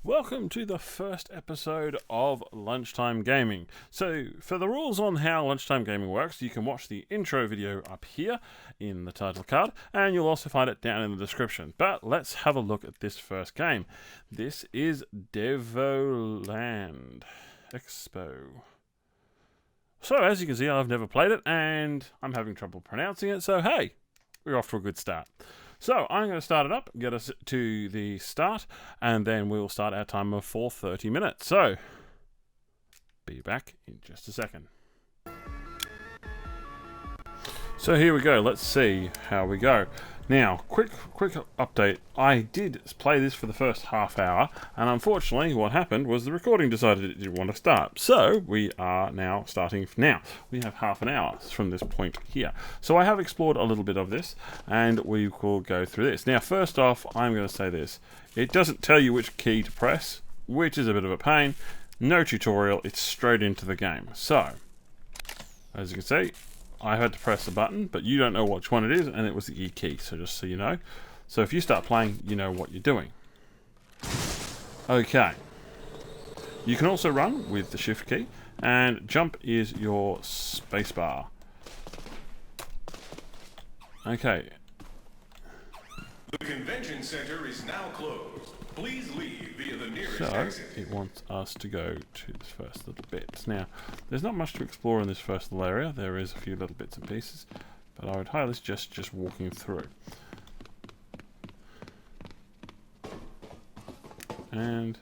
Welcome to the first episode of Lunchtime Gaming. So, for the rules on how Lunchtime Gaming works, you can watch the intro video up here in the title card, and you'll also find it down in the description. But let's have a look at this first game. This is Devolverland Expo. So, as you can see, I've never played it, and I'm having trouble pronouncing it, so hey, we're off to a good start. So I'm going to start it up, get us to the start, and then we'll start our timer for 30 minutes. So, be back in just a second. So here we go. Let's see how we go. Now, quick update. I did play this for the first half hour, and unfortunately what happened was the recording decided it didn't want to start. So we are now starting now. We have half an hour from this point here. So I have explored a little bit of this, and we will go through this. Now, first off, I'm going to say this. It doesn't tell you which key to press, which is a bit of a pain. No tutorial, it's straight into the game. So, as you can see, I had to press the button, but you don't know which one it is, and it was the E key, so just so you know. So if you start playing, you know what you're doing. Okay. You can also run with the shift key, and jump is your spacebar. Okay. The convention center is now closed. Please leave via the nearest So, exit. it wants us to go to this first little bit. Now, there's not much to explore in this first little area. There is a few little bits and pieces, but I would highly suggest just walking through. And,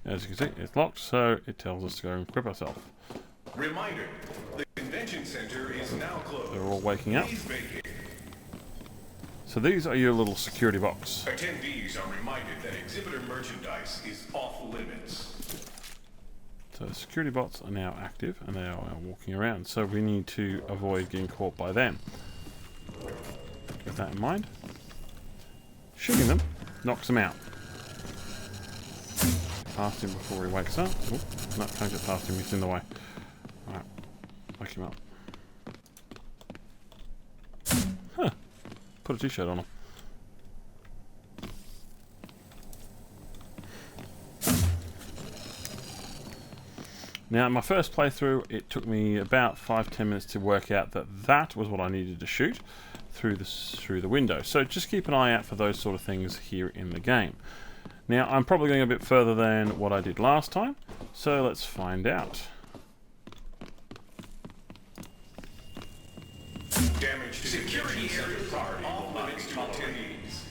as you can see, it's locked, so it tells us to go and equip ourselves. Reminder, the convention center is now closed. They're all waking up. Please vacate. So these are your little security box. Attendees are reminded that exhibitor merchandise is off limits. So the security bots are now active, and they are walking around. So we need to avoid getting caught by them. With that in mind, shooting them knocks them out. Past him before he wakes up. Oh, no, can't get past him, he's in the way. Alright, wake him up. Huh. Put a t-shirt on him. Now, in my first playthrough, it took me about 5-10 minutes to work out that that was what I needed to shoot through the window. So just keep an eye out for those sort of things here in the game. Now, I'm probably going a bit further than what I did last time, so let's find out. Damage to security area property off limits to attendees.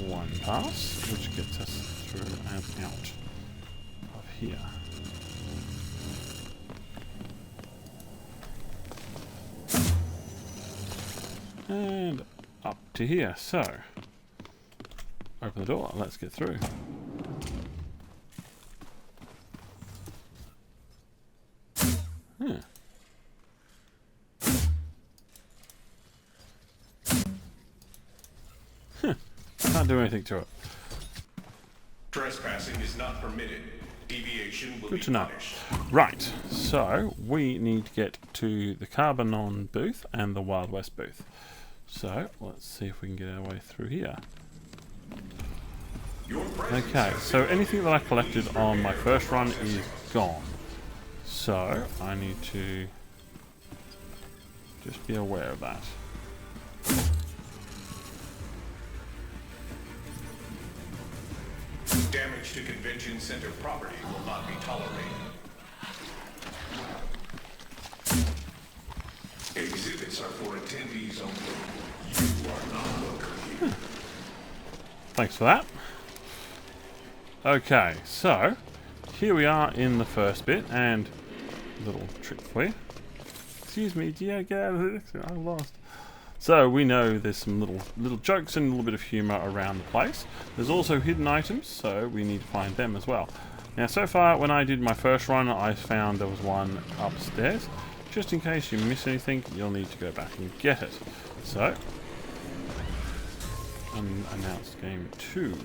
One pass, which gets us through and out of here. And up to here. So, open the door, let's get through. Huh. Can't do anything to it. Trespassing is not permitted. Deviation will Good be to know. punished. Right, so we need to get to the Carbonon booth and the Wild West booth. So, let's see if we can get our way through here. Okay, so anything that I collected on my first run is gone. So, I need to just be aware of that. Damage to convention center property will not be tolerated. Exhibits are for attendees only. You are not welcome here. Thanks for that. Okay, so here we are in the first bit, and a little trick for you. Excuse me, do you get out of this? I'm lost. So we know there's some little jokes and a little bit of humour around the place. There's also hidden items, so we need to find them as well. Now, so far, when I did my first run, I found there was one upstairs. Just in case you miss anything, you'll need to go back and get it. So, unannounced game 2.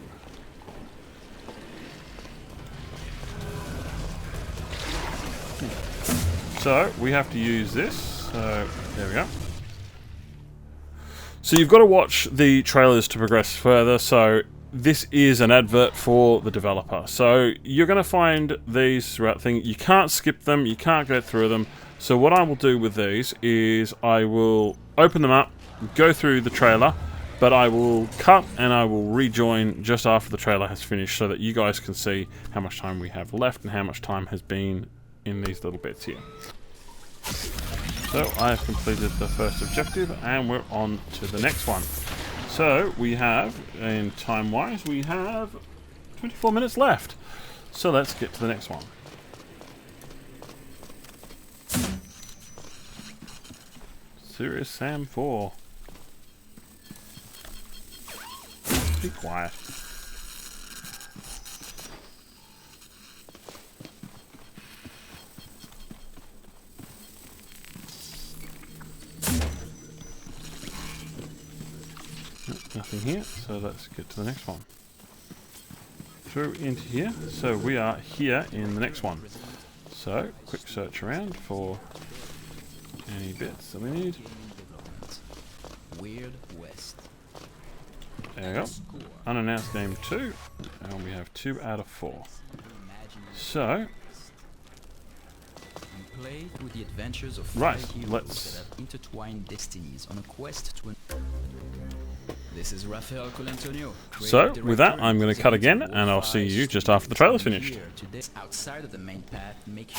So, we have to use this. So, there we go. So you've got to watch the trailers to progress further. So this is an advert for the developer. So you're going to find these throughout things. You can't skip them. You can't go through them. So what I will do with these is I will open them up, go through the trailer, but I will cut and I will rejoin just after the trailer has finished so that you guys can see how much time we have left and how much time has been in these little bits here. So I have completed the first objective and we're on to the next one. So we have, in time-wise, we have 24 minutes left. So let's get to the next one. Serious Sam 4. Be quiet. Nothing here, so let's get to the next one. Through into here, so we are here in the next one. So, quick search around for any bits that we need. Weird West. There we go. Unannounced game 2, and we have 2 out of 4. So, Play through the adventures of right, heroes let's. that have intertwined destinies on a quest to. This is Rafael Colantonio. So, with that, I'm going to cut again, and I'll see you just after the trailer's finished. Outside of the main path, make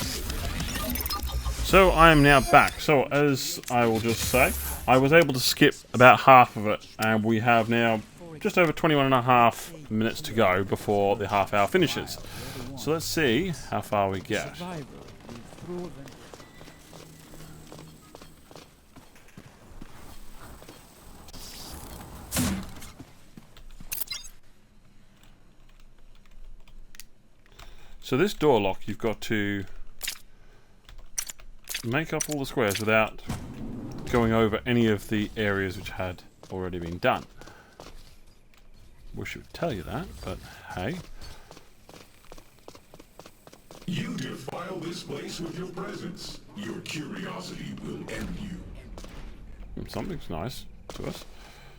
So, I am now back. So, as I will just say, I was able to skip about half of it, and we have now just over 21.5 minutes to go before the half hour finishes. So, let's see how far we get. So this door lock, you've got to make up all the squares without going over any of the areas which had already been done. Wish it would tell you that, but hey. You defile this place with your presence. Your curiosity will end you. Something's nice to us.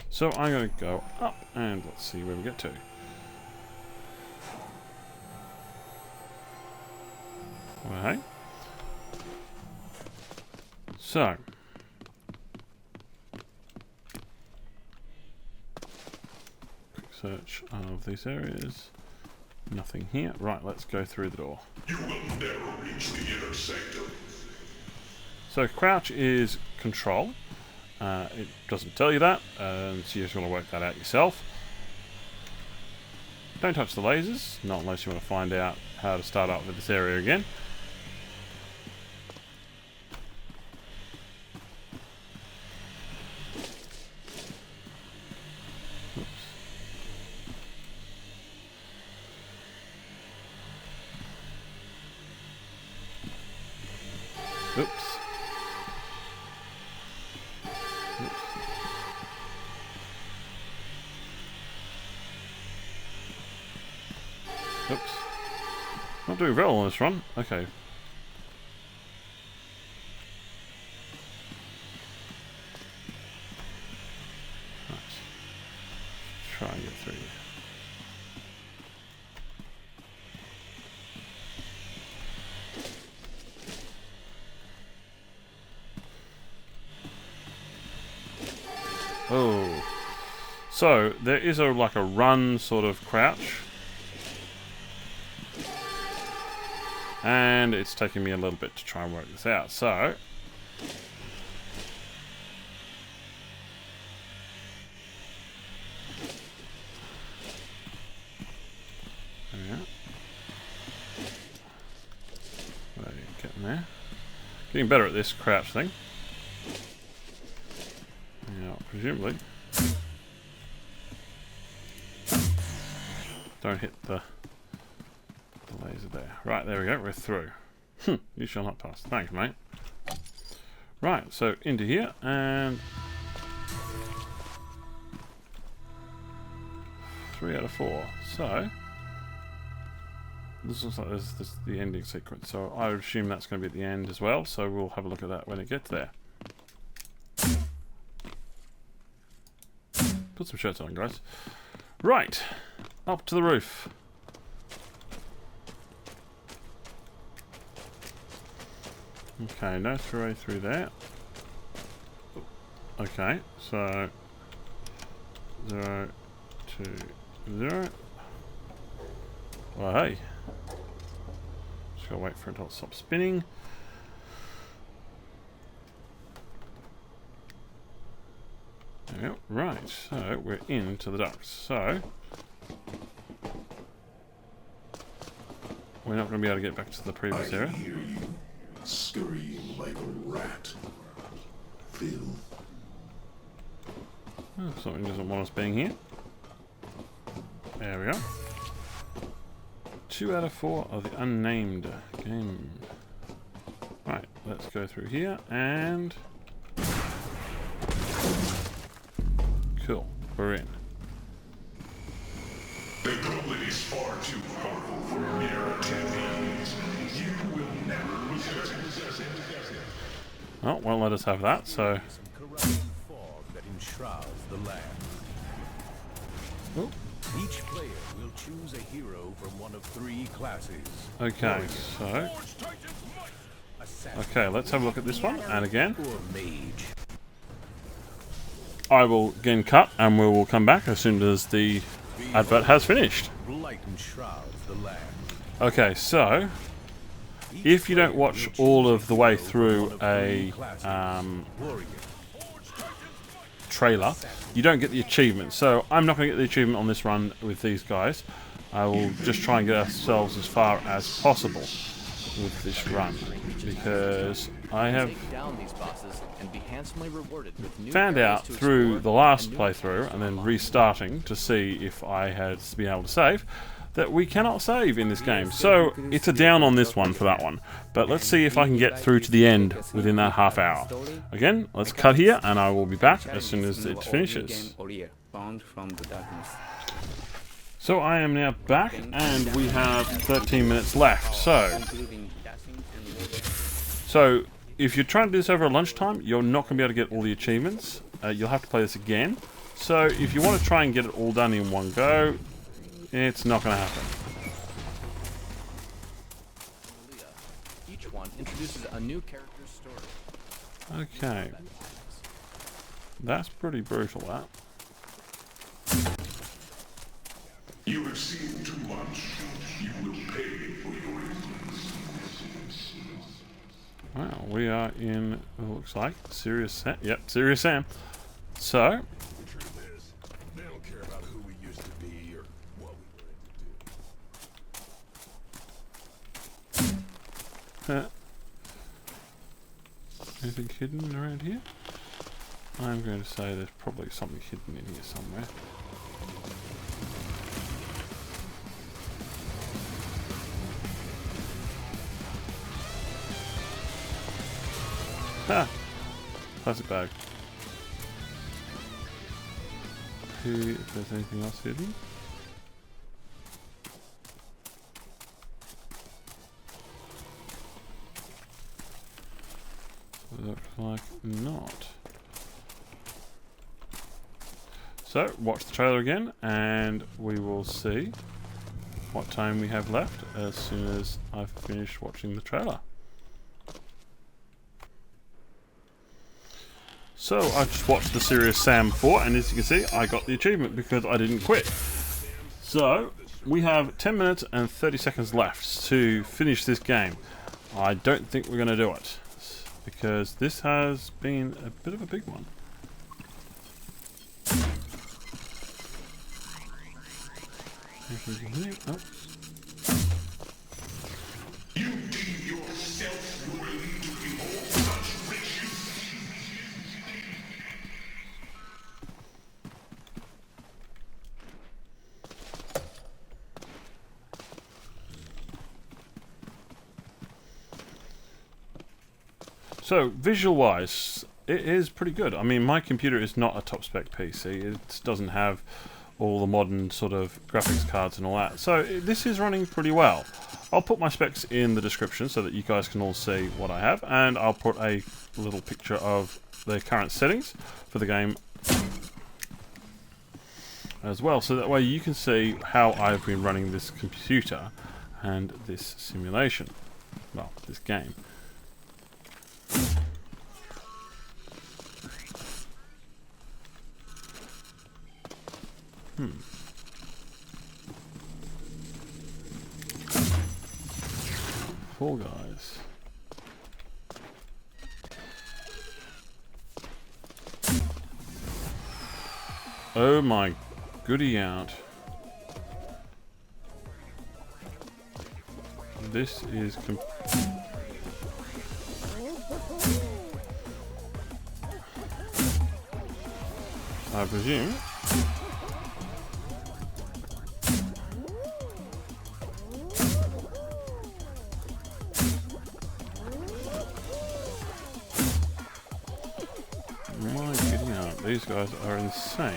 So I'm going to go up and let's see where we get to. Okay. So. Quick search of these areas. Nothing here. Right, let's go through the door. You will never reach the inner sanctum. So crouch is control. It doesn't tell you that, so you just want to work that out yourself. Don't touch the lasers, not unless you want to find out how to start up with this area again. Oops. Oops. Not doing very well on this run. Okay. Right. Try and get through. Oh. So, there is a like a run sort of crouch. And it's taking me a little bit to try and work this out. So, there we go. There, getting there. Getting better at this crouch thing. Now, presumably, don't hit the laser there. Right, there we go, we're through. You shall not pass. Thanks, mate. Right, so into here, and 3 out of 4. So, this looks like this is the ending sequence. So I would assume that's going to be at the end as well, so we'll have a look at that when it gets there. Put some shirts on, guys. Right, Up to the roof. Okay, no way through there. Okay, so 0, 2, 0. Well, hey. Just gotta wait for it to stop spinning. There we go. Right, so we're into the ducks. So we're not going to be able to get back to the previous area. I hear you, scurrying like a rat. Phil. Oh, something doesn't want us being here. There we go. 2 out of 4 of the unnamed game. Right, let's go through here and cool, we're in. The goblet is far too powerful for mere attendees. You will never possess it. Oh, won't let us have that, so. Corrupting fog that enshrouds the land. Oh. Each player will choose a hero from one of 3 classes. Okay, so. Assassin Okay, let's have a look at this one, and again. or mage. I will again cut, and we will come back as soon as the advert has finished. Blight enshrouds the land. Okay, so if you don't watch all of the way through a Warrior. trailer, you don't get the achievement. So I'm not going to get the achievement on this run with these guys. I will just try and get ourselves as far as possible with this run, because I have found out through the last playthrough and then restarting to see if I had been able to save that we cannot save in this game. So it's a down on this one for that one. But let's see if I can get through to the end within that half hour. Again, let's cut here and I will be back as soon as it finishes. So I am now back and we have 13 minutes left. So if you're trying to do this over at lunchtime, you're not going to be able to get all the achievements. You'll have to play this again. So if you want to try and get it all done in one go, it's not going to happen. Each one introduces a new character's story. Okay. That's pretty brutal, that. You have seen too much. You will pay for your ignorance. Well, we are in, it looks like, Serious Sam. Yep, Serious Sam. So, The truth is, they don't care about who we used to be or what we were anything hidden around here? I'm going to say there's probably something hidden in here somewhere. Ha! Plastic bag. See if there's anything else hidden. Looks like not. So, watch the trailer again, and we will see what time we have left as soon as I've finished watching the trailer. So, I just watched the Serious Sam 4, and as you can see, I got the achievement because I didn't quit. So, we have 10 minutes and 30 seconds left to finish this game. I don't think we're going to do it, because this has been a bit of a big one. Oh. You deem yourself worthy to behold such riches? So, visual-wise, it is pretty good. I mean, my computer is not a top-spec PC. It doesn't have all the modern sort of graphics cards and all that. So, this is running pretty well. I'll put my specs in the description so that you guys can all see what I have, and I'll put a little picture of the current settings for the game as well, so that way you can see how I've been running this computer and this simulation. Well, this game. Fall Guys. Oh my goody out. This is I presume. My goody out. These guys are insane.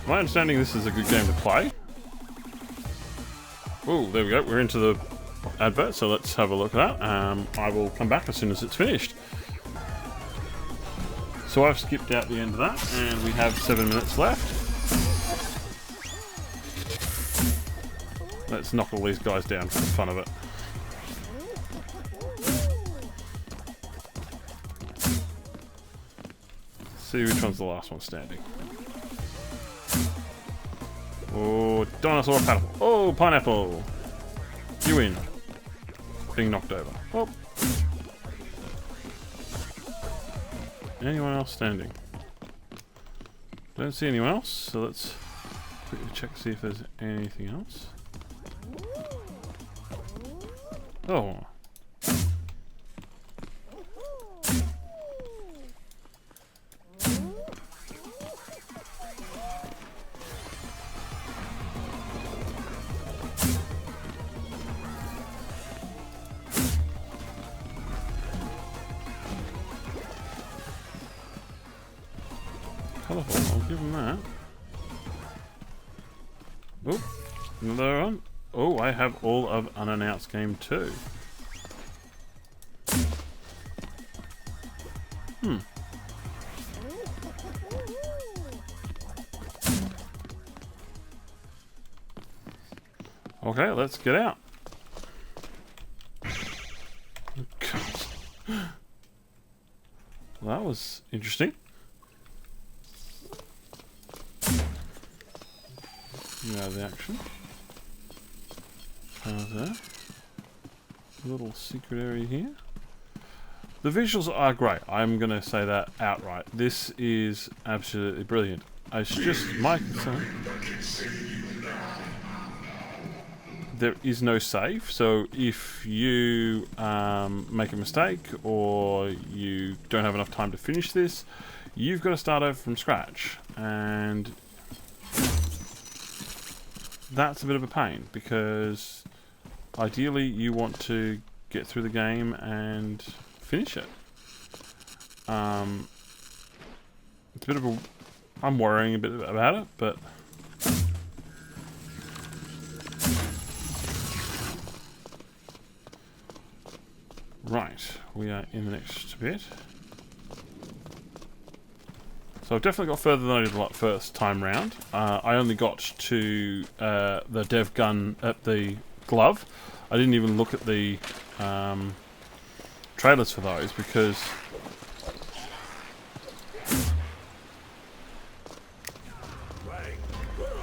My understanding this is a good game to play. Oh, there we go. We're into the advert, so let's have a look at that. I will come back as soon as it's finished. So I've skipped out the end of that, and we have 7 minutes left. Let's knock all these guys down for the fun of it. See which one's the last one standing. Oh, dinosaur pineapple. Oh, pineapple. You win. Being knocked over. Oh. Anyone else standing? Don't see anyone else, so let's quickly check to see if there's anything else. Oh. Colourful, I'll give him that. Oh, another one. Oh, I have all of Unannounced Game 2. Okay, let's get out. Well, that was interesting. Yeah, the action. How's that? Little secret area here. The visuals are great. I'm going to say that outright. This is absolutely brilliant. It's just my concern. There is no save, so if you make a mistake or you don't have enough time to finish this, you've got to start over from scratch, and that's a bit of a pain because ideally you want to get through the game and finish it. It's a bit of a... I'm worrying a bit about it, but... Right, we are in the next bit. So I've definitely got further than I did the first time round. I only got to the dev gun at the glove. I didn't even look at the trailers for those because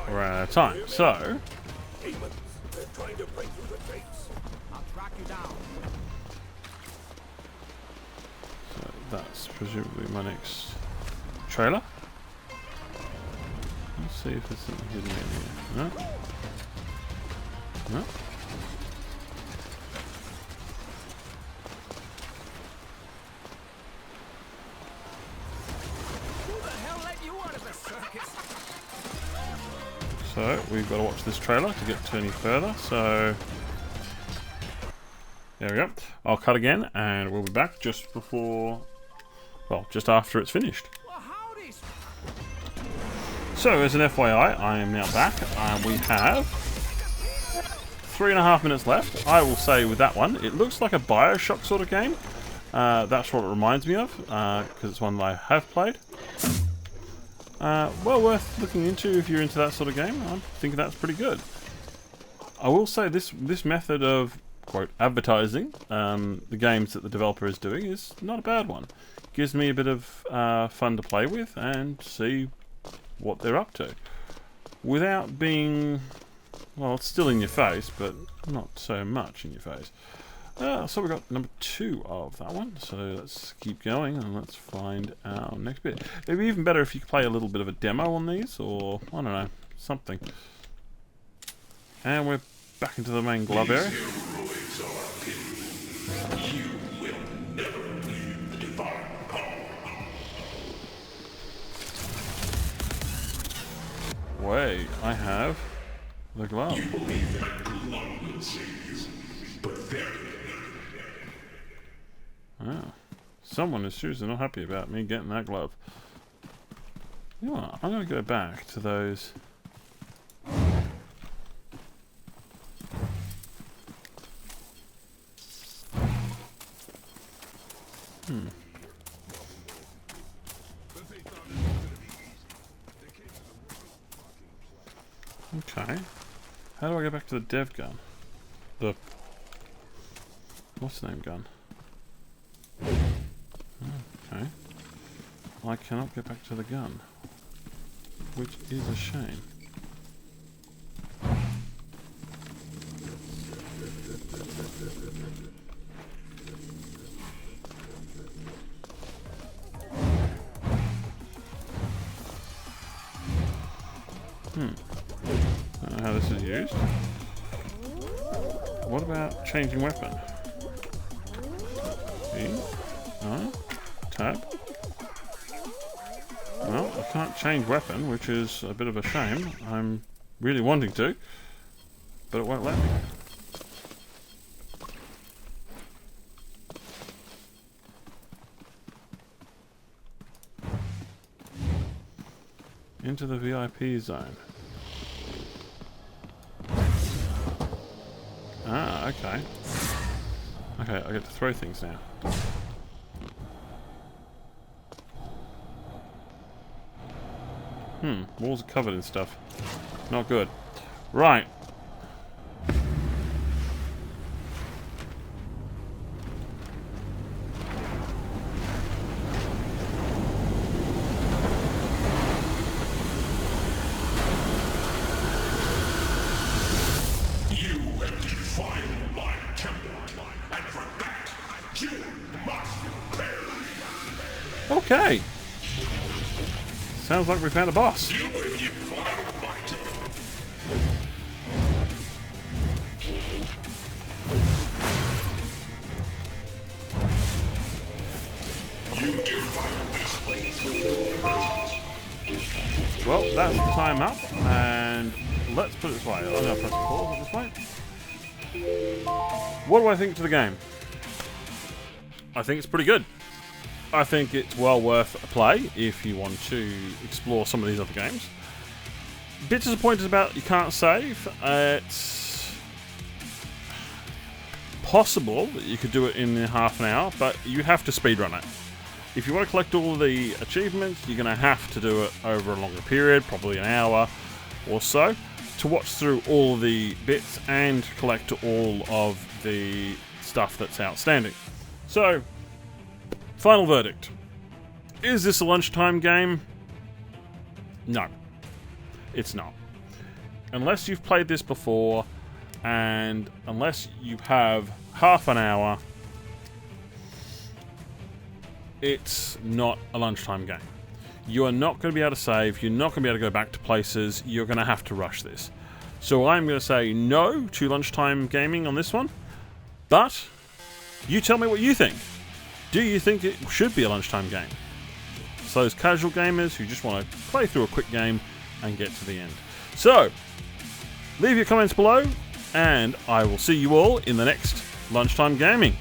we're out of time. So that's presumably my next trailer. Let's see if there's something hidden in here. No? No? So, we've got to watch this trailer to get to any further, so... There we go. I'll cut again, and we'll be back just before... Well, just after it's finished. So, as an FYI, I am now back. We have 3.5 minutes left. I will say with that one, it looks like a Bioshock sort of game. That's what it reminds me of, because it's one that I have played. Well worth looking into if you're into that sort of game. I think that's pretty good. I will say this method of, quote, advertising the games that the developer is doing is not a bad one. Gives me a bit of fun to play with and see what they're up to. Without being, well, it's still in your face, but not so much in your face. So we've got number 2 of that one, so let's keep going and let's find our next bit. It'd be even better if you could play a little bit of a demo on these, or, I don't know, something. And we're back into the main glove area. Wait, I have the glove. Oh, someone is seriously not happy about me getting that glove. You know what, I'm going to go back to those. Okay. How do I go back to the dev gun? The... what's the name gun? Okay. I cannot get back to the gun. Which is a shame. I don't know how this is used. What about changing weapon? E? No? Tab? Well, I can't change weapon, which is a bit of a shame. I'm really wanting to, but it won't let me. Into the VIP zone. Ah, okay. Okay, I get to throw things now. Walls are covered in stuff. Not good. Right. Okay. Sounds like we found a boss. Well, that's the time up, and let's put it this way. I'm going to press pause at this point. What do I think to the game? I think it's pretty good. I think it's well worth a play if you want to explore some of these other games. Bit disappointed about you can't save. It's possible that you could do it in half an hour, but you have to speedrun it. If you want to collect all the achievements, you're going to have to do it over a longer period, probably an hour or so, to watch through all the bits and collect all of the stuff that's outstanding. So, final verdict. Is this a lunchtime game? No. It's not. Unless you've played this before, and unless you have half an hour, it's not a lunchtime game. You are not going to be able to save, you're not going to be able to go back to places, you're going to have to rush this. So I'm going to say no to lunchtime gaming on this one, but you tell me what you think. Do you think it should be a lunchtime game? So those casual gamers who just want to play through a quick game and get to the end. So, leave your comments below, and I will see you all in the next Lunchtime Gaming.